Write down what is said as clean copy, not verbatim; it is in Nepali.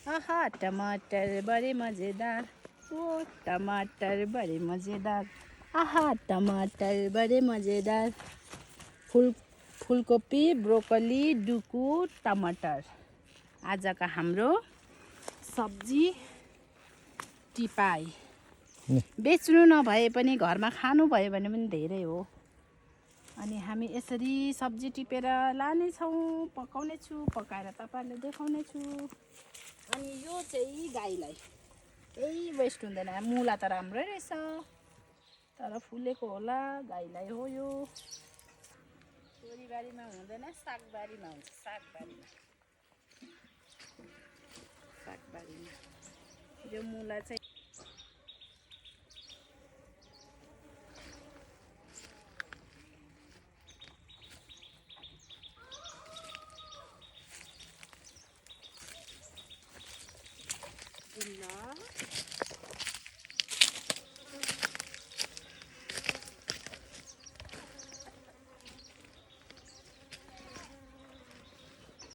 आहा टमाटर बड़े मज़ेदार, वो टमाटर बड़े मज़ेदार, आहा टमाटर बड़े मज़ेदार। फुलकोपी, ब्रोकली, डुकु, टमाटर आजका हाम्रो सब्जी टिपाई। बेच्नु नभए पनि घरमा खानु भयो भने पनि धेरै हो। अनि हामी यसरी सब्जी टिपेर लानेछौँ, पकाउनेछु, पकाएर तपाईँहरूलाई देखाउनेछु। अनि यो चाहिँ गाईलाई केही वेस्ट हुँदैन। मुला त राम्रै रहेछ तर फुलेको होला, गाईलाई हो यो। तोरीबारीमा हुँदैन, सागबारीमा हुन्छ। सागबारीमा यो मुला चाहिँ ल